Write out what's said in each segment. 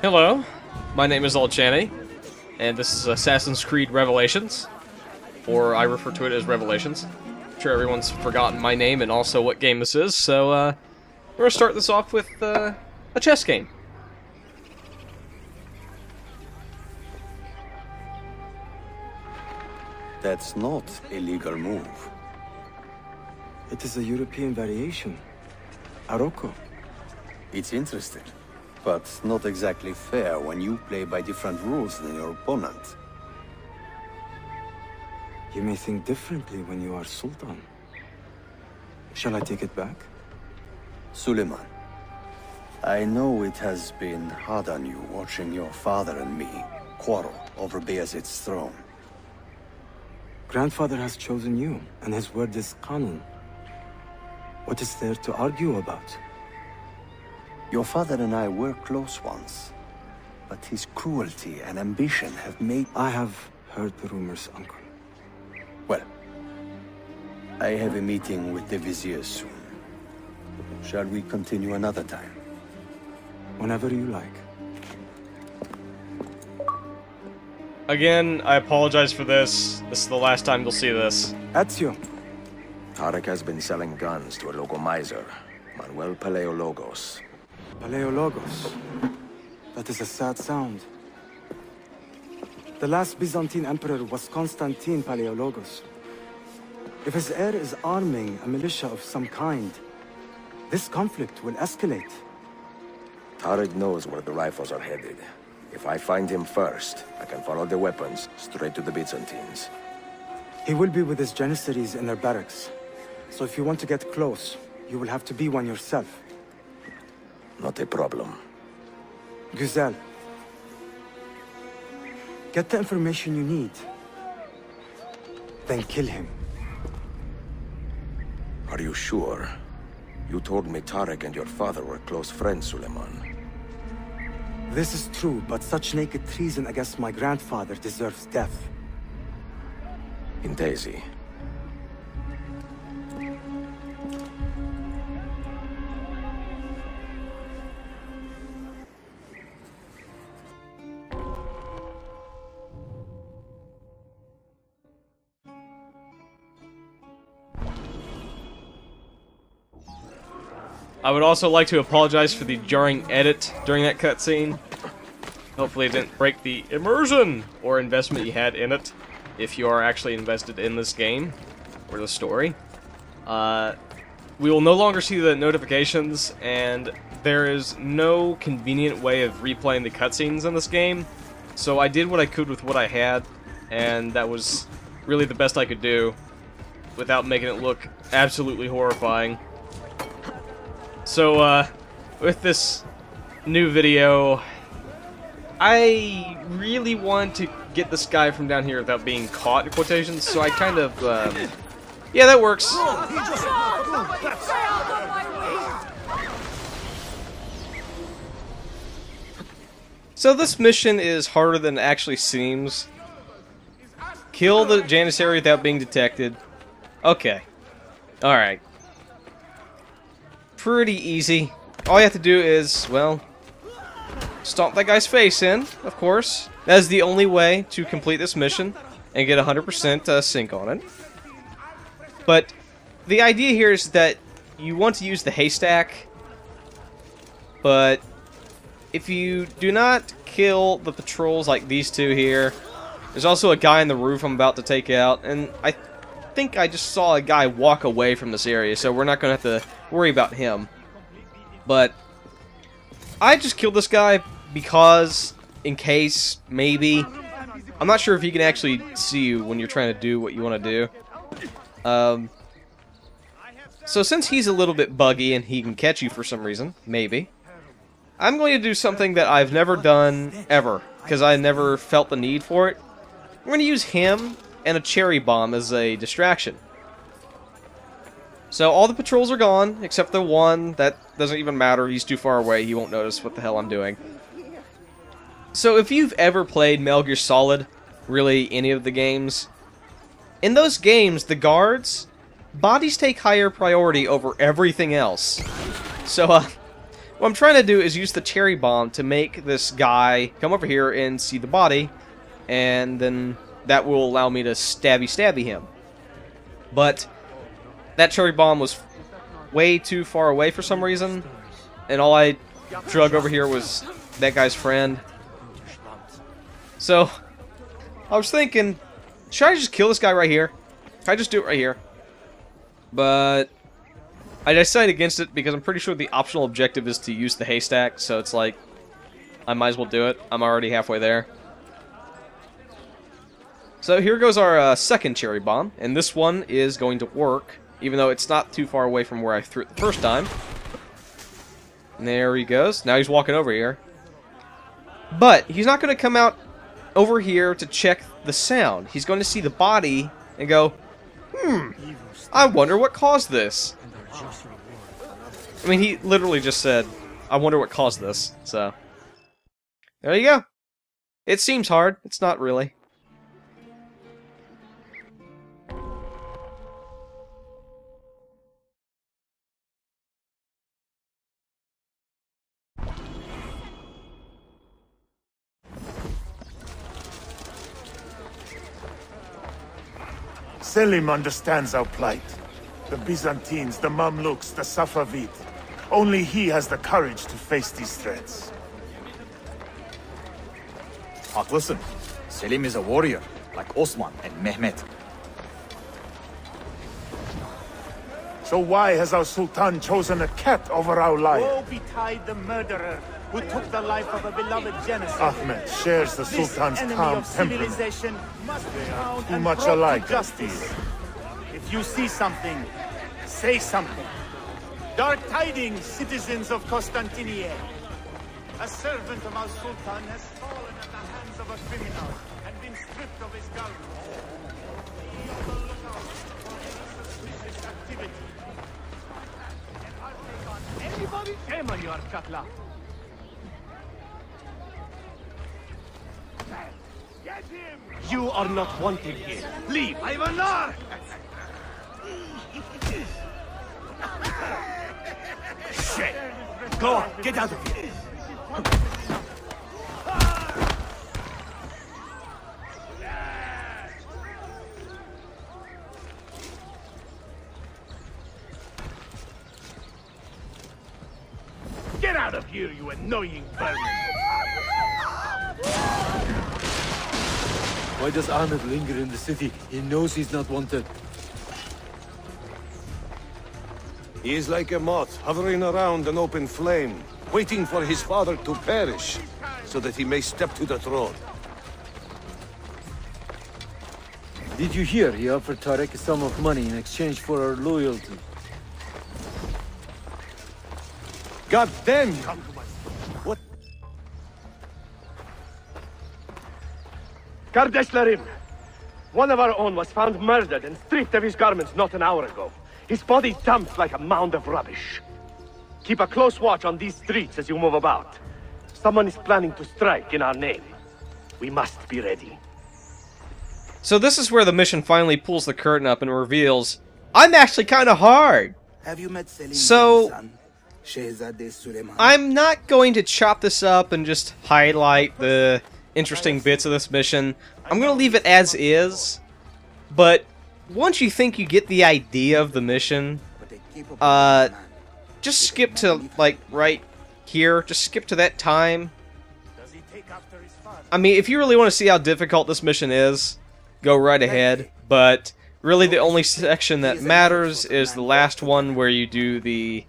Hello, my name is Alchanii, and this is Assassin's Creed Revelations, or I refer to it as Revelations. I'm sure everyone's forgotten my name and also what game this is, so we're going to start this off with a chess game. That's not a legal move. It is a European variation. Arocco. It's interesting, but not exactly fair when you play by different rules than your opponent. You may think differently when you are Sultan. Shall I take it back? Suleiman, I know it has been hard on you watching your father and me quarrel over Bayezid's throne. Grandfather has chosen you, and his word is canon. What is there to argue about? Your father and I were close once, but his cruelty and ambition have made... I have heard the rumors, Uncle. Well, I have a meeting with the Vizier soon. Shall we continue another time? Whenever you like. Again, I apologize for this. This is the last time you'll see this. Ezio. Tarek has been selling guns to a local miser, Manuel Paleologos. Paleologos. That is a sad sound. The last Byzantine emperor was Constantine Paleologos. If his heir is arming a militia of some kind, this conflict will escalate. Tarek knows where the rifles are headed. If I find him first, I can follow the weapons straight to the Byzantines. He will be with his Janissaries in their barracks. So if you want to get close, you will have to be one yourself. Not a problem. Güzel. Get the information you need. Then kill him. Are you sure? You told me Tarek and your father were close friends, Suleiman. This is true, but such naked treason against my grandfather deserves death. In Daisy. I would also like to apologize for the jarring edit during that cutscene. Hopefully it didn't break the immersion or investment you had in it, if you are actually invested in this game, or the story. We will no longer see the notifications, and there is no convenient way of replaying the cutscenes in this game, so I did what I could with what I had, and that was really the best I could do, without making it look absolutely horrifying. So, with this new video, I really want to get this guy from down here without being caught, in quotations, so I kind of, yeah, that works. So this mission is harder than it actually seems. Kill the Janissary without being detected. Okay. Alright. Pretty easy. All you have to do is, well, stomp that guy's face in, of course. That is the only way to complete this mission and get 100% sync on it. But the idea here is that you want to use the haystack, but if you do not kill the patrols like these two here, there's also a guy on the roof I'm about to take out, and I think I just saw a guy walk away from this area, so we're not going to have to worry about him. But I just killed this guy because, in case, maybe. I'm not sure if he can actually see you when you're trying to do what you want to do. So since he's a little bit buggy and he can catch you for some reason, maybe, I'm going to do something that I've never done ever, because I never felt the need for it. I'm going to use him and a cherry bomb as a distraction. So all the patrols are gone, except the one. That doesn't even matter. He's too far away. He won't notice what the hell I'm doing. So if you've ever played Metal Gear Solid, really any of the games, in those games, the guards, bodies take higher priority over everything else. So, What I'm trying to do is use the cherry bomb to make this guy come over here and see the body, and then that will allow me to stabby him. But that cherry bomb was way too far away for some reason, and all I drug over here was that guy's friend. So I was thinking, should I just kill this guy right here? Can I just do it right here? But I decided against it because I'm pretty sure the optional objective is to use the haystack, so it's like, I might as well do it. I'm already halfway there. So here goes our second cherry bomb, and this one is going to work, even though it's not too far away from where I threw it the first time. And there he goes. Now he's walking over here. But he's not going to come out over here to check the sound. He's going to see the body and go, I wonder what caused this. I mean, he literally just said, I wonder what caused this. So, there you go. It seems hard. It's not really. Selim understands our plight. The Byzantines, the Mamluks, the Safavid. Only he has the courage to face these threats. Haklısın. Selim is a warrior, like Osman and Mehmet. So why has our Sultan chosen a cat over our lion? Woe betide the murderer who took the life of a beloved genocide. Ahmed shares the This Sultan's enemy calm of temperament. civilization must be found Too and much brought to alike, I justice. fear. If you see something, say something. Dark tidings, citizens of Constantinople. A servant of our Sultan has fallen at the hands of a criminal and been stripped of his garments. Be on the lookout for any suspicious activity. Anybody? Shame on your cutla. Get him! You are not wanted here. Leave! Ivanar! Shit! Go on, get out of here! Get out of here, you annoying vermin! Why does Ahmed linger in the city? He knows he's not wanted. He is like a moth hovering around an open flame, waiting for his father to perish, so that he may step to the throne. Did you hear he offered Tarek a sum of money in exchange for our loyalty? God damn! What? Kardeşlerim, one of our own was found murdered and stripped of his garments not an hour ago. His body dumped like a mound of rubbish. Keep a close watch on these streets as you move about. Someone is planning to strike in our name. We must be ready. So this is where the mission finally pulls the curtain up and reveals, I'm actually kind of hard. Have you met Selim? So, Shehzade Suleiman? I'm not going to chop this up and just highlight the interesting bits of this mission. I'm going to leave it as is, but once you think you get the idea of the mission, just skip to, like, right here. Just skip to that time. I mean, if you really want to see how difficult this mission is, go right ahead. But really the only section that matters is the last one where you do the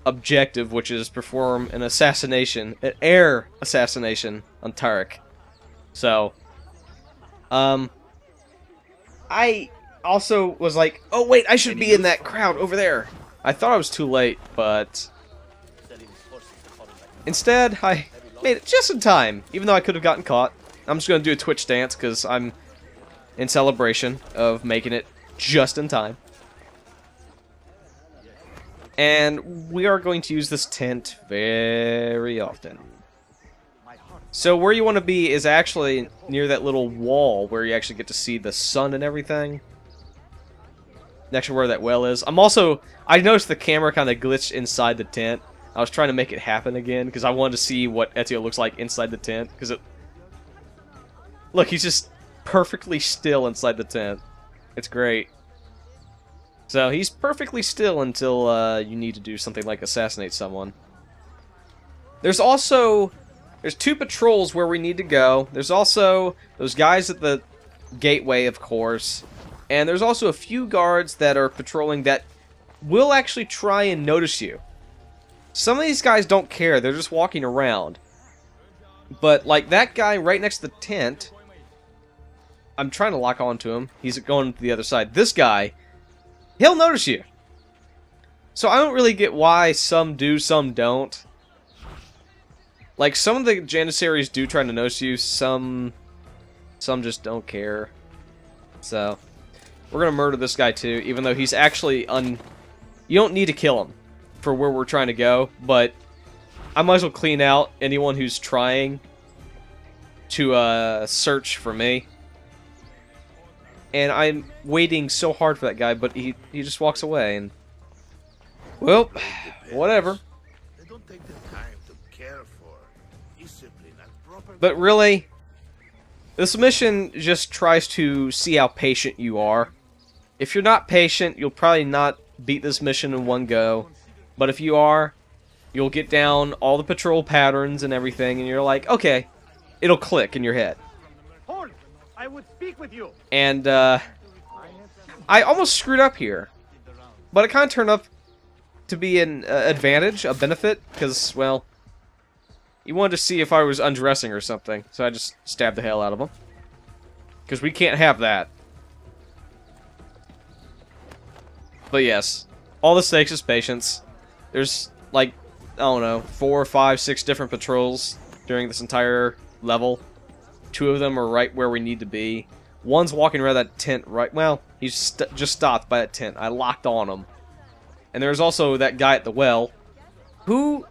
objective, which is perform an assassination, an air assassination on Tarek. So, I also was like, oh wait, I should be in that crowd over there. I thought I was too late, but instead I made it just in time, even though I could have gotten caught. I'm just going to do a Twitch dance because I'm in celebration of making it just in time. And we are going to use this tent very often. So where you want to be is actually near that little wall where you actually get to see the sun and everything. Next to where that well is. I noticed the camera kind of glitched inside the tent. I was trying to make it happen again, because I wanted to see what Ezio looks like inside the tent, because it... Look, he's just perfectly still inside the tent. It's great. So, he's perfectly still until you need to do something like assassinate someone. There's also... There's 2 patrols where we need to go. There's also those guys at the gateway, of course. And there's also a few guards that are patrolling that will actually try and notice you. Some of these guys don't care. They're just walking around. But, like, that guy right next to the tent... I'm trying to lock onto him. He's going to the other side. This guy, he'll notice you. So I don't really get why some do, some don't. Like, some of the Janissaries do try to notice you, some just don't care. So, we're gonna murder this guy too, even though he's actually You don't need to kill him for where we're trying to go, but I might as well clean out anyone who's trying to search for me. And I'm waiting so hard for that guy, but he just walks away, and... Well, whatever. But really, this mission just tries to see how patient you are. If you're not patient, you'll probably not beat this mission in one go. But if you are, you'll get down all the patrol patterns and everything, and you're like, okay, it'll click in your head. Hold! I would speak with you. And, I almost screwed up here. But it kind of turned up to be an advantage, a benefit, because, well... He wanted to see if I was undressing or something, so I just stabbed the hell out of him. Because we can't have that. But yes, all this takes is patience. There's, like, I don't know, 4, 5, 6 different patrols during this entire level. 2 of them are right where we need to be. One's walking around that tent right... Well, he's just stopped by that tent. I locked on him. And there's also that guy at the well, who...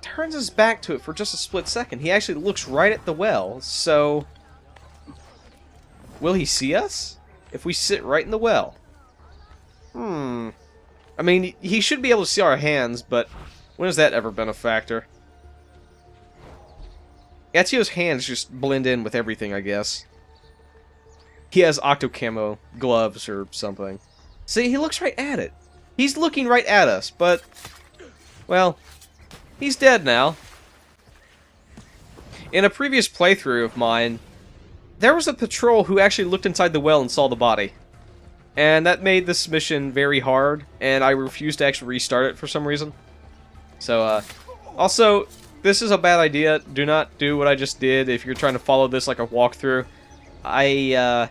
turns his back to it for just a split second. He actually looks right at the well, so... Will he see us? If we sit right in the well? I mean, he should be able to see our hands, but when has that ever been a factor? Ezio's hands just blend in with everything, I guess. He has octo-camo gloves or something. See, he looks right at it. He's looking right at us, but... Well... He's dead now. In a previous playthrough of mine, there was a patrol who actually looked inside the well and saw the body. And that made this mission very hard, and I refused to actually restart it for some reason. So, also, this is a bad idea. Do not do what I just did if you're trying to follow this like a walkthrough. That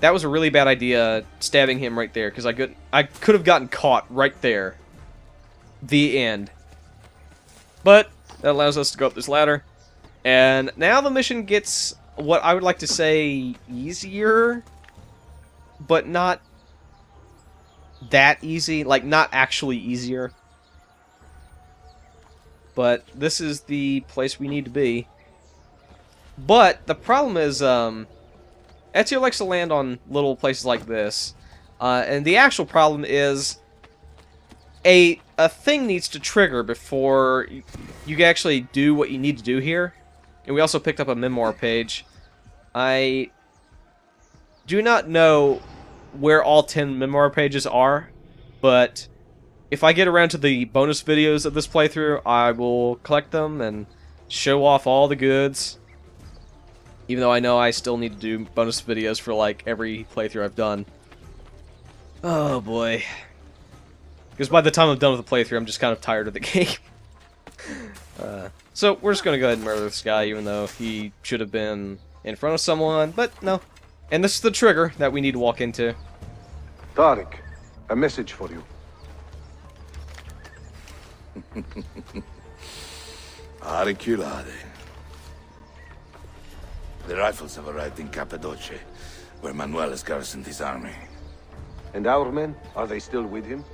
was a really bad idea, stabbing him right there, because I could have gotten caught right there. The end. But that allows us to go up this ladder. And now the mission gets what I would like to say easier, but not that easy. Like, not actually easier. But this is the place we need to be. But the problem is, Ezio likes to land on little places like this. And the actual problem is... A thing needs to trigger before you can actually do what you need to do here. And we also picked up a memoir page. I do not know where all 10 memoir pages are, but if I get around to the bonus videos of this playthrough, I will collect them and show off all the goods. Even though I know I still need to do bonus videos for, like, every playthrough I've done. Oh, boy. Because by the time I'm done with the playthrough, I'm just kind of tired of the game. So, we're just going to go ahead and murder this guy, even though he should have been in front of someone, but no. And this is the trigger that we need to walk into. Tariq, a message for you. Auriculae. The rifles have arrived in Cappadocia, where Manuel has garrisoned his army. And our men? Are they still with him?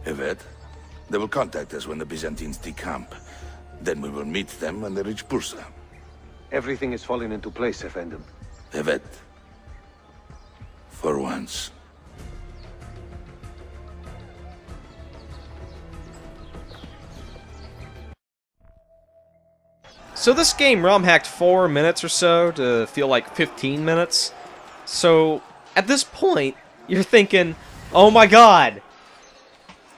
Evet. They will contact us when the Byzantines decamp. Then we will meet them when they reach Bursa. Everything is falling into place, Effendim. Evet. For once. So this game ROM hacked 4 minutes or so to feel like 15 minutes. So at this point, you're thinking, oh my god,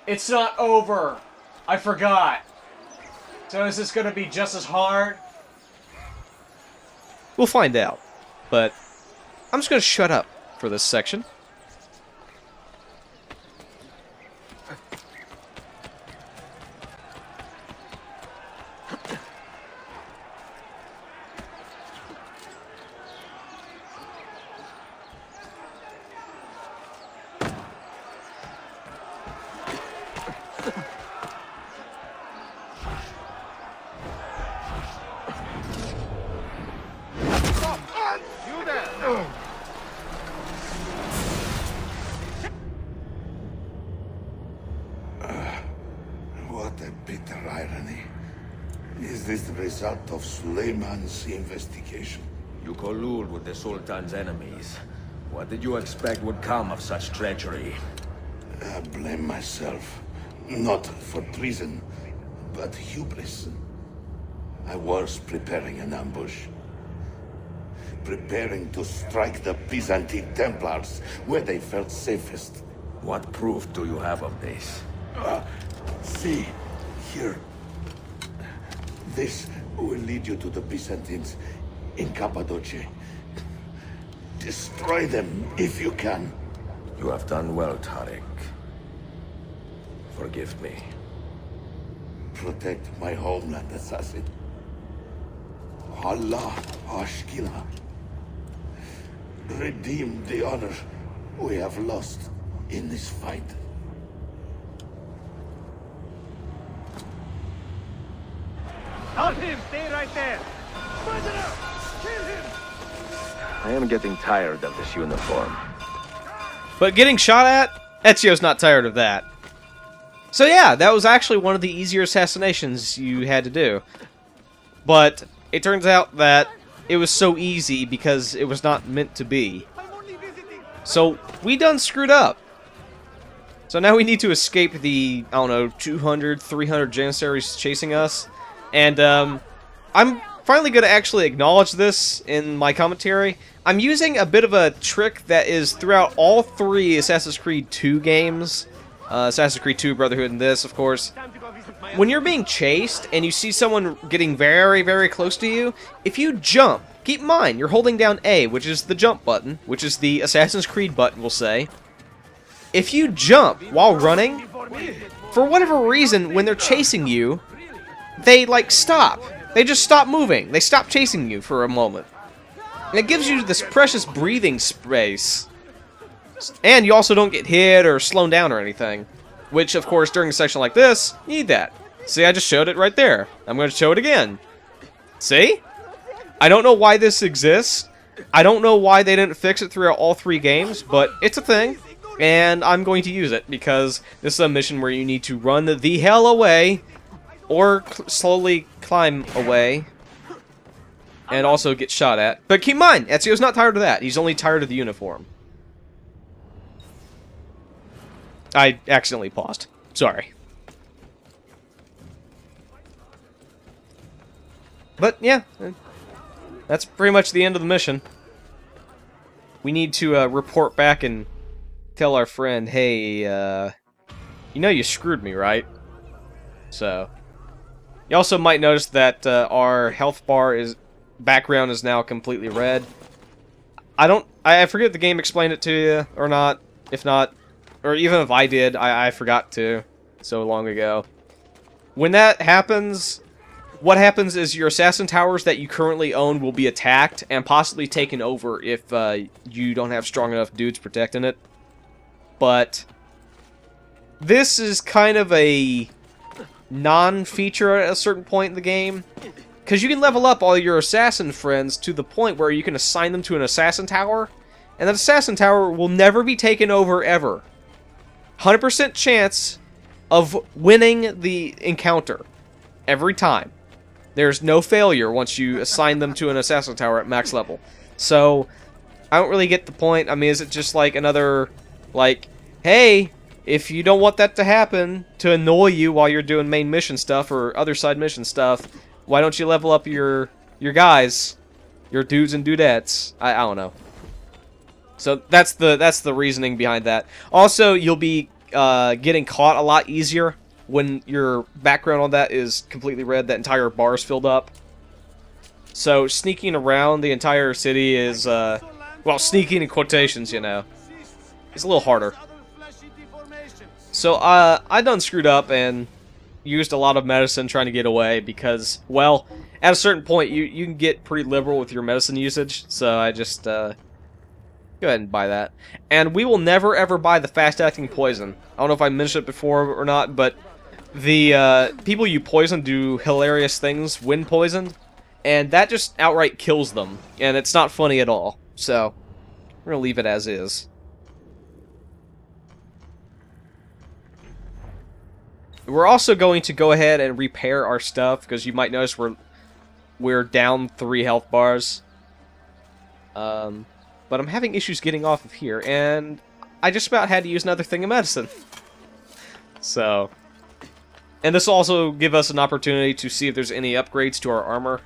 it's not over. I forgot. So is this going to be just as hard? We'll find out. But I'm just going to shut up for this section. What a bitter irony. Is this the result of Suleiman's investigation? You collude with the Sultan's enemies. What did you expect would come of such treachery? I blame myself. Not for treason, but hubris. I was preparing an ambush. Preparing to strike the Byzantine Templars where they felt safest. What proof do you have of this? See, here. This will lead you to the Byzantines in Cappadocia. Destroy them if you can. You have done well, Tariq. Forgive me. Protect my homeland, assassin. Allah Ashkila. Redeem the honor we have lost in this fight. Stop him! Stay right there! Kill him! I am getting tired of this uniform. But getting shot at? Ezio's not tired of that. So yeah, that was actually one of the easier assassinations you had to do. But it turns out that it was so easy because it was not meant to be. So we done screwed up. So now we need to escape the, I don't know, 200, 300 Janissaries chasing us. And I'm finally going to actually acknowledge this in my commentary. I'm using a bit of a trick that is throughout all 3 Assassin's Creed 2 games. Assassin's Creed 2, Brotherhood, and this, of course. When you're being chased and you see someone getting very, very close to you, if you jump, keep in mind, you're holding down A, which is the jump button, which is the Assassin's Creed button, we'll say. If you jump while running, for whatever reason, when they're chasing you, they, like, stop. They just stop moving. They stop chasing you for a moment. And it gives you this precious breathing space. And you also don't get hit or slowed down or anything. Which, of course, during a section like this, you need that. See, I just showed it right there. I'm going to show it again. See? I don't know why this exists. I don't know why they didn't fix it throughout all 3 games, but it's a thing. And I'm going to use it, because this is a mission where you need to run the hell away, or slowly climb away, and also get shot at. But keep in mind, Ezio's not tired of that. He's only tired of the uniform. I accidentally paused. Sorry. But, yeah. That's pretty much the end of the mission. We need to report back and tell our friend, hey, you know you screwed me, right? So. You also might notice that our health bar background is now completely red. I forget if the game explained it to you or not. If not, or even if I did, I forgot to so long ago. When that happens, what happens is your assassin towers that you currently own will be attacked and possibly taken over if you don't have strong enough dudes protecting it. But this is kind of a non-feature at a certain point in the game, because you can level up all your assassin friends to the point where you can assign them to an assassin tower, and that assassin tower will never be taken over ever. 100% chance of winning the encounter every time. There's no failure once you assign them to an assassin tower at max level. So I don't really get the point. I mean, is it just like another, like, hey, if you don't want that to happen, to annoy you while you're doing main mission stuff or other side mission stuff, Why don't you level up your guys, your dudes and dudettes? I don't know. So that's the reasoning behind that. Also, you'll be getting caught a lot easier when your background on that is completely red. That entire bar is filled up. So sneaking around the entire city is, well, sneaking in quotations, you know, it's a little harder. So I done screwed up and used a lot of medicine trying to get away because, well, at a certain point you can get pretty liberal with your medicine usage. So I just go ahead and buy that. And we will never ever buy the fast-acting poison. I don't know if I mentioned it before or not, but the people you poison do hilarious things when poisoned, and that just outright kills them, and it's not funny at all. So we're gonna leave it as is. We're also going to go ahead and repair our stuff, because you might notice we're down 3 health bars. But I'm having issues getting off of here, and I just about had to use another thing of medicine. So, and this will also give us an opportunity to see if there's any upgrades to our armor.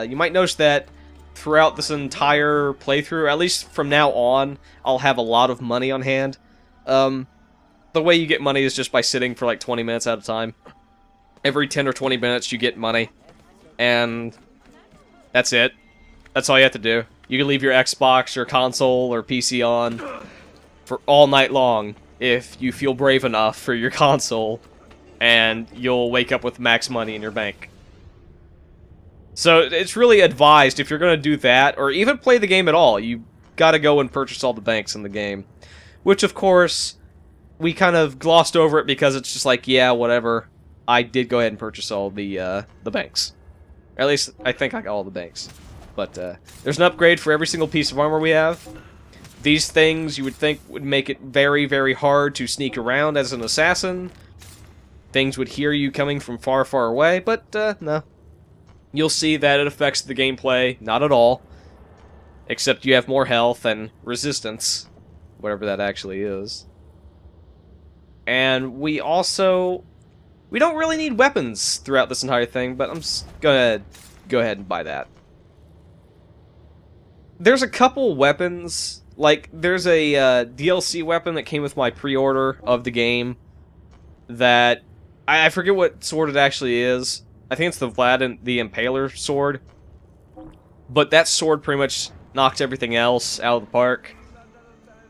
You might notice that throughout this entire playthrough, at least from now on, I'll have a lot of money on hand. The way you get money is just by sitting for like 20 minutes at a time. Every 10 or 20 minutes you get money, and that's it. That's all you have to do. You can leave your Xbox, your console, or PC on for all night long if you feel brave enough for your console, and you'll wake up with max money in your bank. So it's really advised, if you're going to do that, or even play the game at all, you got to go and purchase all the banks in the game. Which, of course, we kind of glossed over it because it's just like, yeah, whatever. I did go ahead and purchase all the banks. Or at least, I think I got all the banks. But there's an upgrade for every single piece of armor we have. These things you would think would make it very, very hard to sneak around as an assassin. Things would hear you coming from far, far away, but no. You'll see that it affects the gameplay not at all. Except you have more health and resistance, whatever that actually is. And we also... we don't really need weapons throughout this entire thing, but I'm just gonna go ahead and buy that. There's a couple weapons, like, there's a DLC weapon that came with my pre-order of the game that, I forget what sword it actually is. I think it's the Vlad and the Impaler sword. But that sword pretty much knocks everything else out of the park.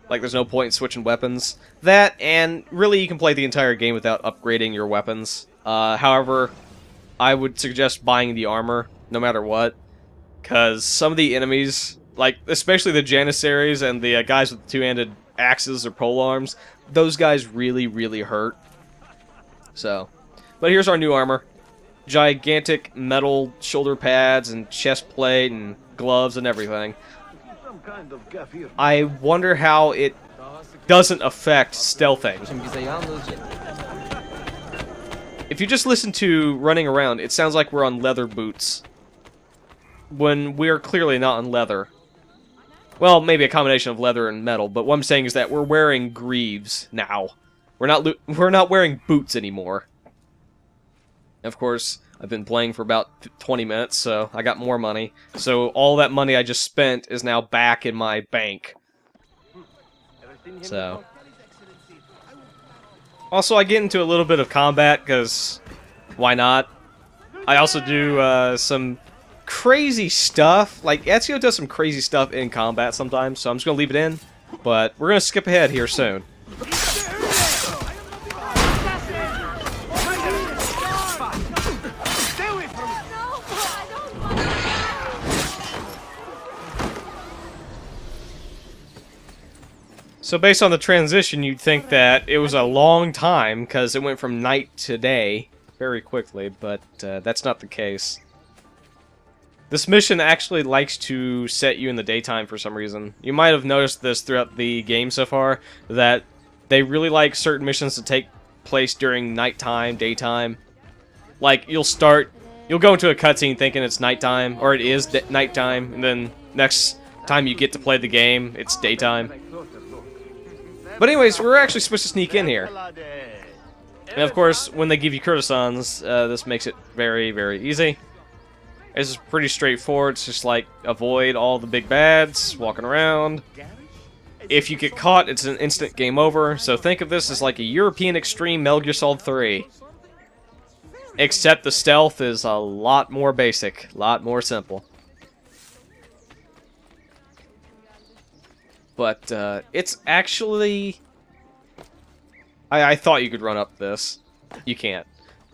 Like, there's no point in switching weapons. That, and really you can play the entire game without upgrading your weapons. However, I would suggest buying the armor, no matter what. Because some of the enemies... like, especially the Janissaries and the guys with two-handed axes or polearms, those guys really, really hurt. So, but here's our new armor. Gigantic metal shoulder pads and chest plate and gloves and everything. I wonder how it doesn't affect stealthing. If you just listen to running around, it sounds like we're on leather boots, when we're clearly not on leather. Well, maybe a combination of leather and metal, but what I'm saying is that we're wearing greaves now. We're not wearing boots anymore. Of course, I've been playing for about 20 minutes, so I got more money. So all that money I just spent is now back in my bank. So. Also, I get into a little bit of combat, because why not? I also do some crazy stuff. Like, Ezio does some crazy stuff in combat sometimes, so I'm just going to leave it in. But we're going to skip ahead here soon. So based on the transition, you'd think that it was a long time, because it went from night to day very quickly, but that's not the case. This mission actually likes to set you in the daytime for some reason. You might have noticed this throughout the game so far, that they really like certain missions to take place during nighttime, daytime. Like, you'll go into a cutscene thinking it's nighttime, or it is nighttime, and then next time you get to play the game, it's daytime. But anyways, we're actually supposed to sneak in here. And of course, when they give you courtesans, this makes it very, very easy. This is pretty straightforward. It's just like avoid all the big bads walking around. If you get caught, it's an instant game over. So think of this as like a European Extreme Metal Gear Solid 3. Except the stealth is a lot more basic, a lot more simple. But it's actually... I thought you could run up this. You can't.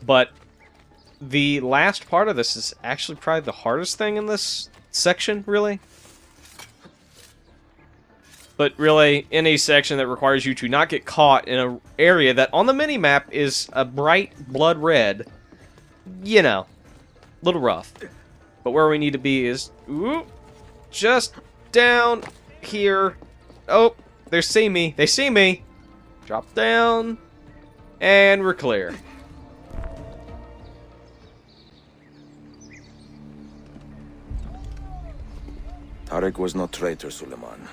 But the last part of this is actually probably the hardest thing in this section, really. But really, any section that requires you to not get caught in an area that on the mini-map is a bright blood red, you know, a little rough. But where we need to be is just down here. Oh, they see me. They see me. Drop down. And we're clear. Tarek was no traitor, Suleiman.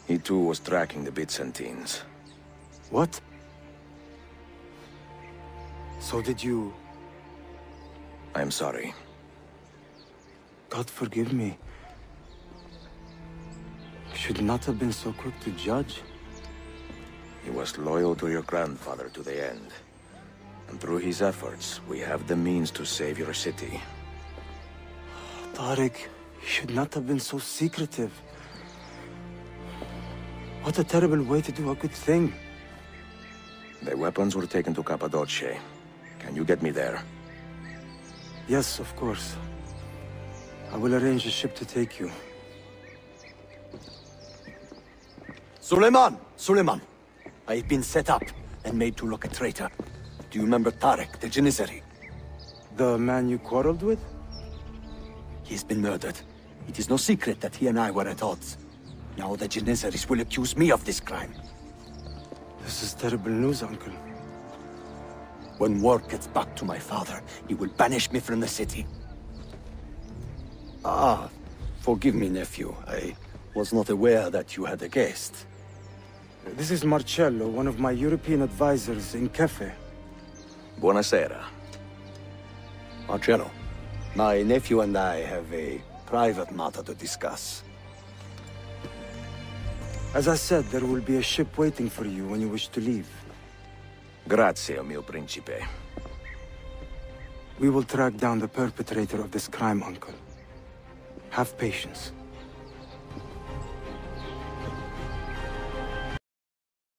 He too was tracking the Byzantines. What? So did you... I'm sorry. God forgive me. Should not have been so quick to judge. He was loyal to your grandfather to the end. And through his efforts, we have the means to save your city. Tariq, you should not have been so secretive. What a terrible way to do a good thing. The weapons were taken to Cappadocia. Can you get me there? Yes, of course. I will arrange a ship to take you. Suleiman! Suleiman! I've been set up and made to look a traitor. Do you remember Tarek, the Janissary? The man you quarreled with? He's been murdered. It is no secret that he and I were at odds. Now the Janissaries will accuse me of this crime. This is terrible news, Uncle. When word gets back to my father, he will banish me from the city. Ah, forgive me, nephew. I was not aware that you had a guest. This is Marcello, one of my European advisors in Cafe. Buonasera. Marcello, my nephew and I have a private matter to discuss. As I said, there will be a ship waiting for you when you wish to leave. Grazie, mio principe. We will track down the perpetrator of this crime, Uncle. Have patience.